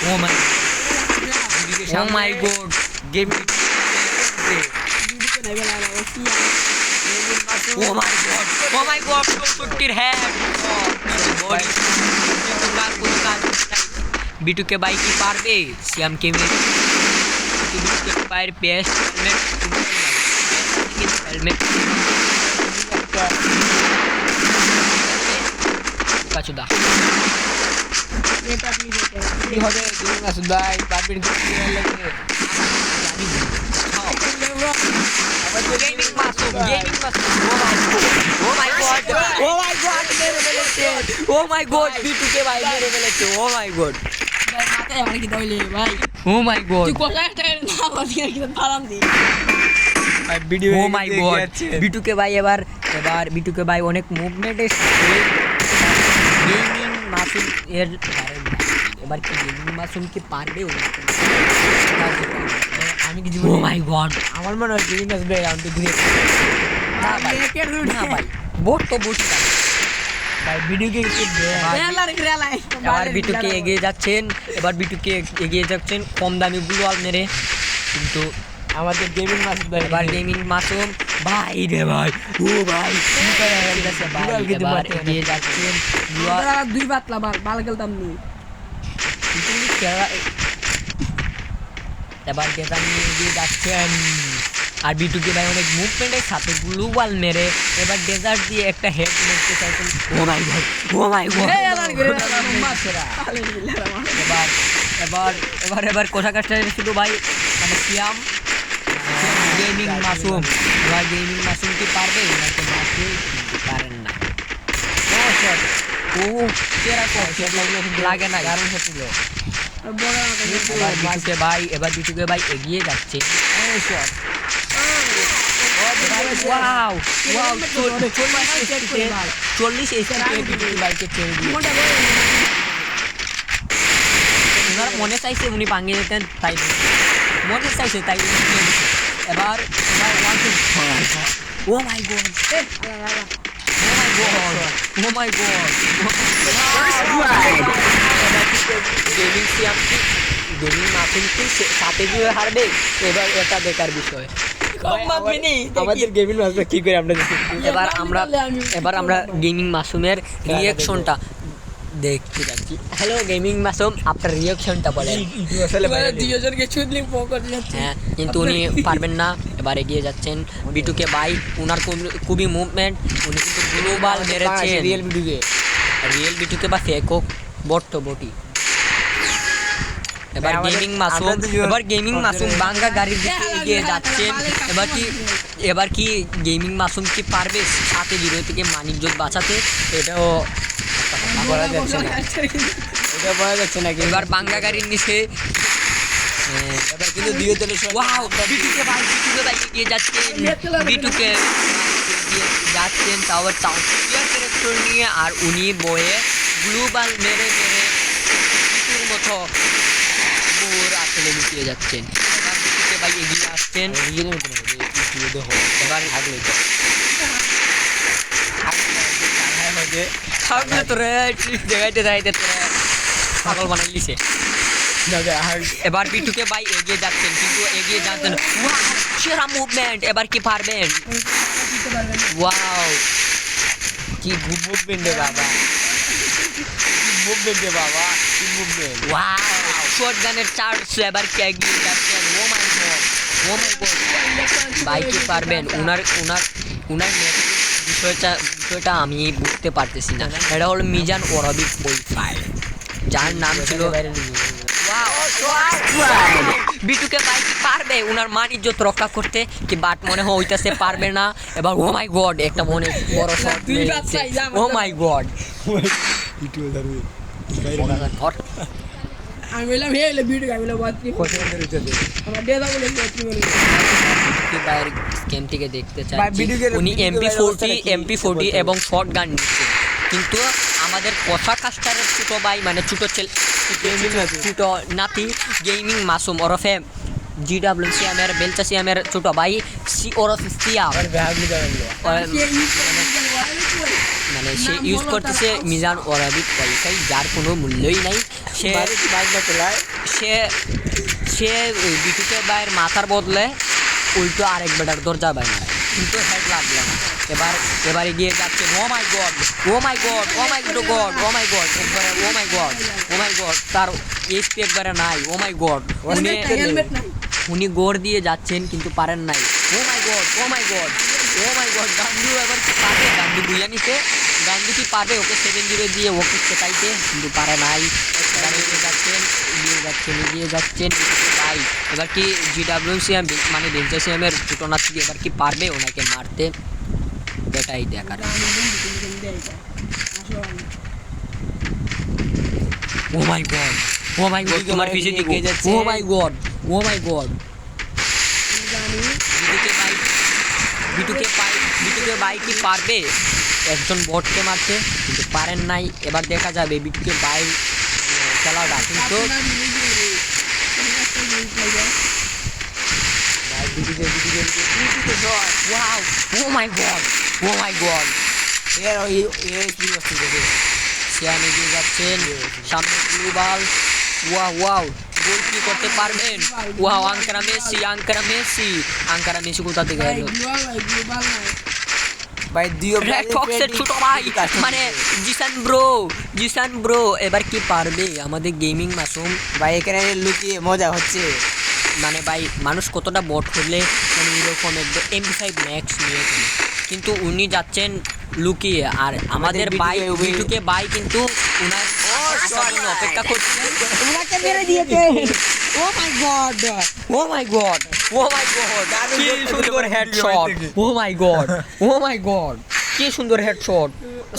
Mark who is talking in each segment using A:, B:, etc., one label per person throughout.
A: O my god game O my god 64 head body বিটুকে ভাই কি পারবে সিয়াম কেমে বিটুকে পায়ের বেস্ট হেলমেট কাচুদা
B: এটা প্লিজ
C: কি হবে দুই মাস ভাই পারবেন কি লাগে
A: Gaming Masum. Oh my god. मेरे बेलेचे. Oh my god. B2K भाई मेरे बेलेचे. Oh my god.
B: ভাই মাথায় আমার কি দইলে ভাই
A: Oh my god.
B: তুই কোথায় একটা না বলি কি ফালাম দি
C: ভাই video
A: Oh my god. B2K ভাই এবার B2K ভাই অনেক মুভমেন্ট এসেছে গেমিং মাসুম এর এবার কি গেমিং মাসুম কি পারবে
C: আমি কিছু
A: ও মাই গড
C: আমার মনে হয় গেমিং আসবে রাউন্ড ঘুরে
A: না ভাই না ভাই বোট তো বোট
C: ভাই ভিডিও কে
B: রেলা
A: এবার বিটুকে এগিয়ে যাচ্ছেন কম দামি গ্লোয়াল মেরে কিন্তু
C: আমাদের গেমিং মাস
A: এবার গেমিং মাসুম ভাই রে ভাই ও ভাই এবার এগিয়ে যাচ্ছেন গ্লোয়াল
B: দুই বাতলা বাল গেলতাম নি
A: এবার ডেজার্ট নিয়ে এগিয়ে যাচ্ছেন আর বিটুকে ভাই অনেক মুভমেন্টের সাথে গ্লোবাল মেরে এবার ডেজার্ট দিয়ে একটা হেড মারতে চাইছেন ও মাই গড এবার কোথা কাজটা শুধু ভাই মানে সিয়াম গেমিং মাসুম এবার গেমিং মাসুম কি পারবে নাকি মাসুম পারেন না ও সেরা লাগে না কারণ হচ্ছে এবার বিটুকে ভাই এগিয়ে যাচ্ছে ওয়াও 40 বাইকে ছেড়ে দিয়ে ওনার মনে চাইছে উনি ভাঙিয়ে দিতেন তাই মনে চাইছে তাই এবার oh my god Oh my god. Gaming Masum কি সাথে গিয়ে হারবে এবার এটা দেখার বিষয়
C: আমাদের গেমিং মাসটা কি করে আমরা
A: এবার আমরা গেমিং মাসুমের রিঅ্যাকশনটা দেখতে যাচ্ছি হ্যালো গেমিং মাসুম আপনার রিঅ্যাকশনটা বলেন
B: দুইজনকে চুদলিং পকড় যাচ্ছে
A: হ্যাঁ কিন্তু উনি পারবেন না এবার এগিয়ে যাচ্ছেন বিটুকে ভাই উনার খুবই মুভমেন্ট উনি কিন্তু গ্লোবাল মেরেছেন রিয়েল বিটুকে বা ফেক হোক বটি এবার গেমিং মাসুম বাঙ্গা গাড়ির দিকে এগিয়ে যাচ্ছেন এবার কি গেমিং মাসুম কি পারবে সাথে জিরো থেকে মানিকজোত বাঁচাতে এটাও
C: বলা যাচ্ছে না এটা বলা যাচ্ছে না
A: এবার বাঙ্গা গাড়ির নিচে
C: এবার কিন্তু দিয়ে দিলে
A: ওয়াও বিটুকে ভাই এগিয়ে যাচ্ছেন টাওয়ার ক্যারেক্টার নিয়ে আর উনি বয়ে গ্লোবাল মেরে কিছুর মতো বোর আসলে লুকিয়ে যাচ্ছেন এবার বিটুকে ভাই এগিয়ে আসছেন এবার সামনে তোরে দেখাইতে তোরে পাগল বানাই লিছে এবার বিটুকে ভাই এগিয়ে যাচ্ছেন কিন্তু এগিয়ে যাচ্ছেন সেরা মুভমেন্ট এবার কি পারবেন ওয়াও
C: কি মুভমেন্ট রে বাবা
A: ওয়াও শটগানের চার্জ এবার কি এগিয়ে যাচ্ছেন ও মাই গড ভাই কি পারবেন উনার বিষয়টা আমি বুঝতে পারতেছি না এটা হলো মিজান ওরাবিক বইফাই যার নাম ছিল বিটুকে ভাই কি পারবে উনার মান ইজ্জত রক্ষা করতে কি বাট মনে হইতাছে পারবে না এবার ও মাই গড একটা মনে বড় শট ও মাই গড
B: আমি বললাম হে ভিডিও আমি বললাম বাতরি আমার দেদা বলে বাতরি বলে
A: কি বাইরে স্ক্যাম থেকে দেখতে চাই উনি MP40 এবং শটগান নিচ্ছে কিন্তু আমাদের কথা কাস্টারের ছোট ভাই মানে ছোট নাতি গেমিং মাসুম ওরফে GWCMের বেলচা সিয়ামের ছোট ভাই ওরফে সিয়াম মানে সে ইউজ করতেছে মিজান ওরাবিক ওয়াইফাই যার কোনো মূল্যই নাই সে সে বিটুকে ভাইয়ের মাথার বদলে উল্টো আরেক বেটার দরজা ভাই মারে, কিন্তু হেড লাগলো না। এবার এগিয়ে যাচ্ছে। ও my god, O my god, O my god, O my god, একবারে ও my god, O my god, তার এইচপি একবারে নাই। ও মাই গড,
B: হেলমেট নাই।
A: উনি গোড় দিয়ে যাচ্ছেন কিন্তু পারেন নাই। ও my god, O my god, O my god, গান্ধু এবার কি পারবে? গান্ধু বুঝা নিতে, গান্ধু কি পারবে ওকে 7-0 দিয়ে ওকে চেতাইতে? কিন্তু পারে নাই। এবার এগিয়ে যাচ্ছেন, এগিয়ে যাচ্ছেন, এগিয়ে যাচ্ছেন ভাই। এবার কি জিডাব্লিউসিএম মানে বেঞ্চাসিএমের ঘটনা থেকে এবার কি পারবে ওনাকে মারতে? এটাই দেখার। ও my god, O my god, তোমার পিছে দিকে যাচ্ছে। ও my god, O my god, বিটুকে ভাই কি পারবে একজন বটকে মারতে? কিন্তু পারেন নাই। এবার দেখা যাবে বিটুকে ভাই খেলাটা কিন্তু wow, O my god, O my god, Sean এগিয়ে যাচ্ছেন সামনে গ্লোবাল। ওয়াও ওয়াও, গোল কি করতে পারবেন? Wow, Ankara Messi, Ankara Messi, Ankara Messi কোথা থেকে এলো?
C: ভাই দিও
A: রেড ফক্সের ছোট ভাই মানে জিসান ব্রো এবার কি পারবে আমাদের গেমিং মাসুম
C: ভাই এখানে লুকিয়ে মজা হচ্ছে।
A: মানে ভাই মানুষ কতটা বট করলে মানে এরকম একদম MP5 ম্যাক্স নিয়ে খেলে, কিন্তু উনি যাচ্ছেন লুকিয়ে। আর আমাদের ভাই বিটুকে ভাই কিন্তু উনার আসার জন্য অপেক্ষা করছে।
C: ওনাকে মেরে দিয়েছে। ও my god,
A: O my god, O my god, কি সুন্দর headshot. O my god, O my god, কি সুন্দর হেডশট,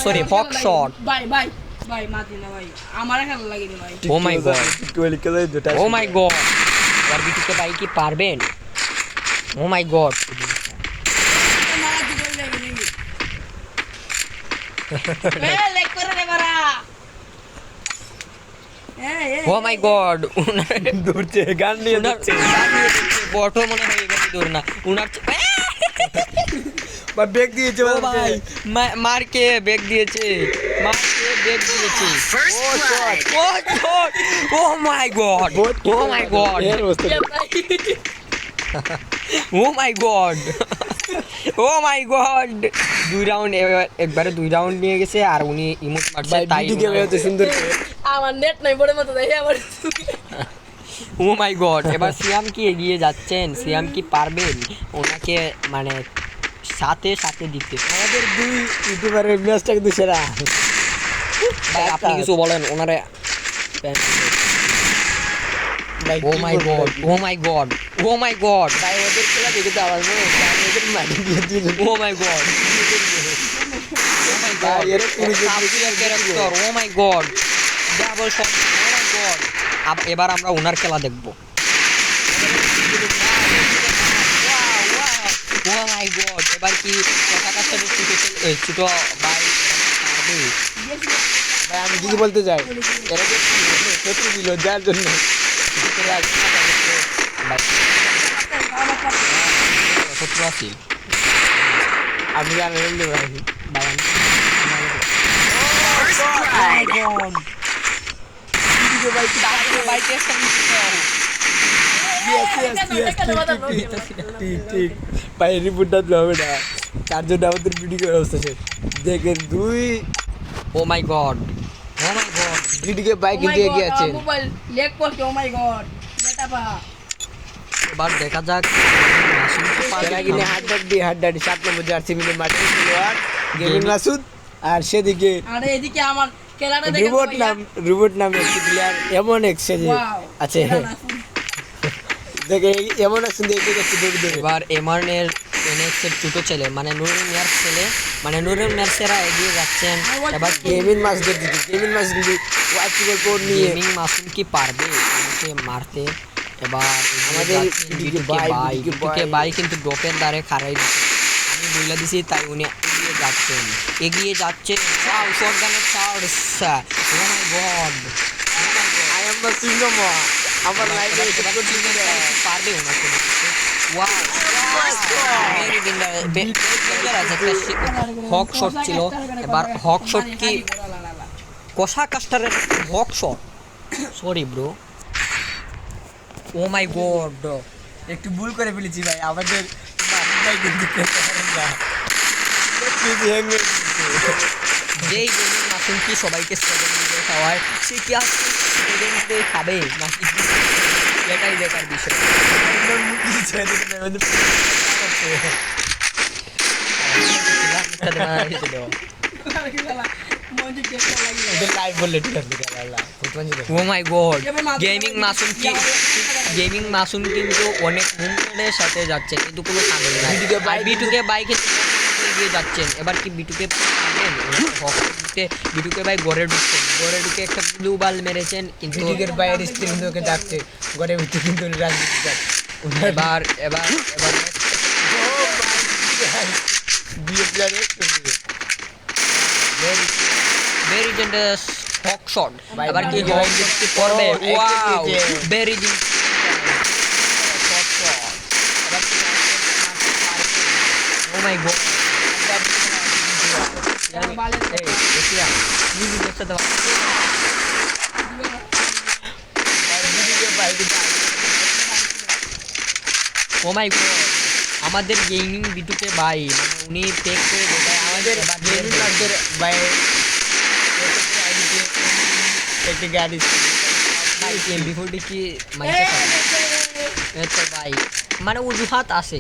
A: সরি হক শট।
B: ভাই ভাই ভাই মাতি না ভাই, আমার খেলা লাগেনি ভাই।
A: ও my god, O my god, আর বিটুকে ভাই কি পারবেন? ও মাই গড,
B: মারা দিতে লাগেনি। লেগ করে রে বারা।
A: ও মাই গড,
C: দৌড়ছে গান নিয়ে দৌড়ছে।
A: বটো মনে হয় এবার দৌড় না উনার
C: বা ব্রেক দিয়েছে
A: ও ভাই মারকে ব্রেক দিয়েছে, মারকে ব্রেক দিয়েছে। ও shot, O shot, O my god, O my god, O my god, O my god. 2 round একবারে 2 রাউন্ড নিয়ে গেছে আর উনি ইমোট মারছে তাই
C: সুন্দর।
B: আমার নেট নাই বড় মতো দেই আমার।
A: ও মাই গড, এবার সিয়াম কি এগিয়ে যাচ্ছেন? সিয়াম কি পারবেন ওনাকে মানে সাথে সাথে দিতে?
C: আমাদের দুই ইউটিউবারের ম্যাচটা কিন্তু সেরা।
A: ভাই আপনি কিছু বলেন ওনারে। ও my god, O my god, O my god,
C: ভাই ওদের খেলা দেখে তো আমার মনে হচ্ছে আমি ওদের মারি দিয়ে দিলাম।
A: ও my god, O my god,
C: এর
A: character, O my god, double shot, O my god. এবার আমরা ওনার খেলা দেখব। ও মাই গড, এবার কি ছোট ভাই পারবে?
C: ভাই আমি কি বলতে চাই, এরা যে শত্রু দিল যার জন্য
A: শত্রু আছি
C: আমি জানি ভাই। ভাই রিপোর্টটা দিলে হবে না, তার জন্য আমাদের ভিডিও অবস্থা শেষ। দেখেন দুই।
A: ও my god, O my god,
C: video bike কিন্তু এগিয়ে আছেন।
B: মোবাইল লেগ করছে। ও মাই গড, বেটা পা।
A: এবার দেখা যাক
C: এরা কিনে হাড্ডাডি 7 নম্বর জার্সি মিলে মাঠে খেলোয়াড় গেমিং মাসুদ। আর সেদিকে
B: আরে এদিকে আমার খেলাটা দেখে
C: রোবট নাম একটি প্লেয়ার এমন এক সেজে আছে। দেখে এমন এক সুন্দর এগিয়ে যাচ্ছে দৌড়ে দৌড়ে।
A: এবার এমআরএর এনএক্সের ছোট ছেলে মানে নুরুল মিয়ার ছেলে মানে নুরুল মিয়ারসেরা এগিয়ে যাচ্ছেন। এবার
C: গেমিং মাসুদের দিকে গেমিং মাসুদ কিন্তু ওয়াইপিএল কোড নিয়ে
A: গেমিং মাসুম কি পারবে আমাকে মারতে? এবার
C: আমাদের
A: বিটুকে ভাই কিন্তু ডোপের দ্বারে খারাই দিচ্ছে। আমি বইলা দিছি তাই উনি এগিয়ে যাচ্ছে। ওয়াও, শটগানের charge. Oh my god,
C: I am the Singham আমার লাইফে
A: পারবে ওনাকে দেখতে। ওয়াও, ভেরি ডেঞ্জার আছে। হক শট ছিল। এবার হক শট কি কষা কাস্টারের হক shot? Sorry bro, O my god,
C: একটু ভুল করে ফেলেছি ভাই, আমাদের মাসুদ ভাই কিন্তু খেলতে পারেন না। সত্যি hang হয়ে গেছে।
A: যেই গেমিং মাসুম কি সবাইকে 7 মিনিটে খাওয়ায়, সে কি আর 7 মিনিটে খাবে নাকি? এটাই দেখার বিষয়।
C: ওর মুখ দিয়ে ছেড়ে দিতে পারে, ওদের করছে। ওদের live বললে ঠিক আছে, আল্লাহ, বুঝবেন যে দেখো।
A: ও মাই গড, গেমিং মাসুম কিন্তু অনেক মুভমেন্টের সাথে যাচ্ছে কিন্তু কোনো কাজে নাই। বিটুকে বাইকে এগিয়ে যাচ্ছেন, এবার কি বিটুকে পারবেন? বিটুকে ভাই ঘরে ঢুকে একটা ব্লু বাল মেরেছেন কিন্তু
C: বিটিকের বাইরের স্ত্রী কিন্তু ওকে ডাকছে, ঘরের ভিতরে কিন্তু উনি রাজনীতি যাচ্ছে।
A: এবার
C: বিয়ে প্লেয়ারে
A: ভেরি ডেঞ্জারাস হক শট।
C: ভাই,
A: এবার কি
C: ভাই,
A: হক কি করবে?
C: ও,
A: ওয়াও,
C: একে
A: very O my god, O my god, আমাদের গেমিং বিটুকে ভাই মানে উনি পেক করে দেয় আমাদের
C: গেমিং মাস্টার বাইরে একটি গাড়ি
A: ভাই এমবি40 কি মাইকে তো ভাই মানে অজুহাত আছে,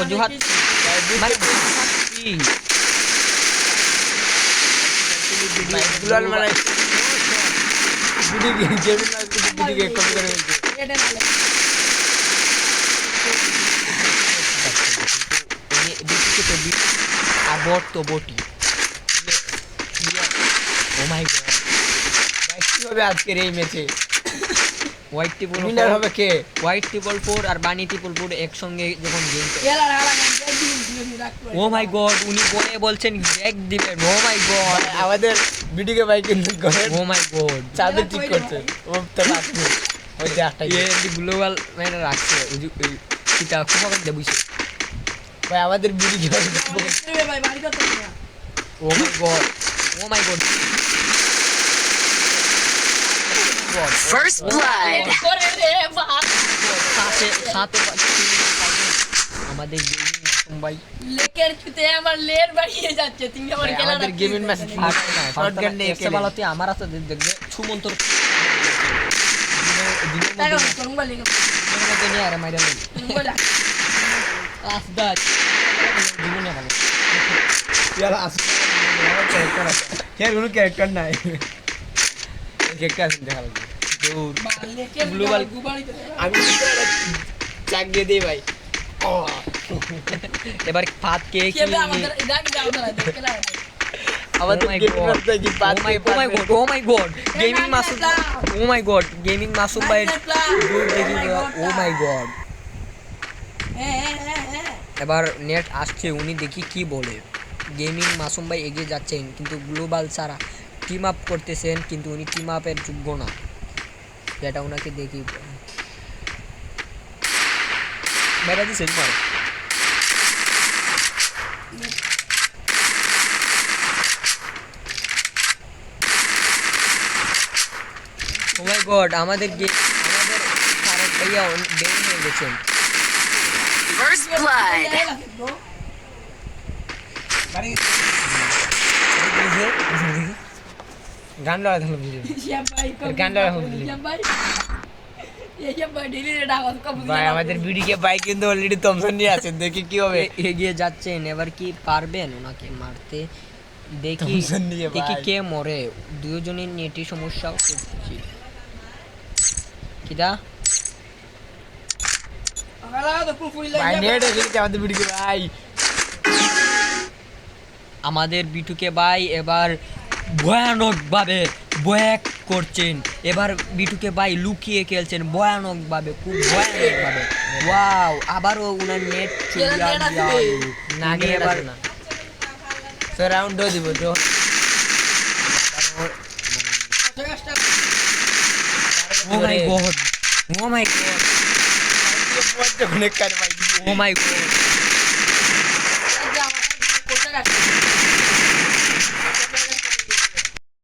A: অজুহাত মানে অজুহাত কি?
C: দুলাল মারা বিটিকে গেমিং মাস্টার বিটিকে কপি করে ফেলছে।
A: ও মাই গড,
C: ভাই কি হবে আজকের এই ম্যাচে?
A: হোয়াইট ট্রিপল
C: উইনার হবে কে?
A: হোয়াইট ট্রিপল 4 আর বানি ট্রিপল 4 একসঙ্গে যখন গেম করে। ও মাই গড, উনি বলছেন ব্যাক দিবেন। ও মাই গড,
C: আমাদের বিটিকে ভাই কিন্তু ঘরের
A: ও মাই গড,
C: চাদর ঠিক করছে। ও তো লাগবে ওই যে একটা
A: এই গ্লোবাল মানে রাখছে ওই যে কিটা খুব আগে দেবইছে।
C: ভাই আমাদের বিটিকে ভাই
A: ও my god, O my god,
D: First blood.
A: সাথে আমাদের গেমিং মাসুম ভাই
B: লেকের ছুতে আমার লের বাড়িয়ে যাচ্ছে, তুমি আমার খেলা
C: আমাদের গেমিং ম্যাচ শটগান নিয়ে
A: এসে ভালোতে আমার আছে দেখবে সুমন্তর দিনের মধ্যে নিয়ে আরে মাইরা নেই আসদাজ জীবনে ভালো
C: ইয়ালা আসলে ক্যারেক্টার আছে, এর কোনো ক্যারেক্টার নাই। ক্যারেক্টার আছে দেখা লাগবে।
A: গ্লোবাল
C: আমি চাক দিয়ে দিই ভাই।
A: এবার ফাত কে কি
B: আমাদের
C: আমাদের গেমিং মাস্টার কি পাঁচ
A: ও my god gaming Masum, O my god gaming Masum ভাই দেখি, ও মাই গড। এবার নেট আসছে, উনি দেখি কি বলে। গেমিং মাসুম ভাই এগিয়ে যাচ্ছেন কিন্তু গ্লোবাল ছাড়া টিম আপ করতেছেন কিন্তু উনি টিম আপের যোগ্য না, যেটা ওনাকে দেখি মেরা দিছেন মার। ও মাই গড, আমাদের সারের ভাইয়া বের হয়ে গেছেন।
D: First blood.
C: গান লড়া থাকলো গান লড়া ভাই আমাদের বিডিকে ভাই কিন্তু অলরেডি থমসন নিয়ে আছেন, দেখি কি হবে।
A: এগিয়ে যাচ্ছেন, এবার কি পারবেন ওনাকে মারতে? দেখি
C: Thompson নিয়ে
A: দেখি
C: ভাই।
A: কে মরে। দুজনের নেটি সমস্যাও করছি কিদা
C: ভাই নেট এসে আমাদের বিডিকে ভাই।
A: আমাদের বিটুকে ভাই এবার ভয়ানকভাবে ব্যাক করছেন। এবার বিটুকে ভাই লুকিয়ে খেলছেন ভয়ানকভাবে, খুব ভয়ানকভাবে। ওয়াও, আবারও উনার নেট চলে
C: না
A: উনি
C: এবার
A: এবার
C: না সো রাউন্ড দিব তো।
A: ও my god, O my god, O my god.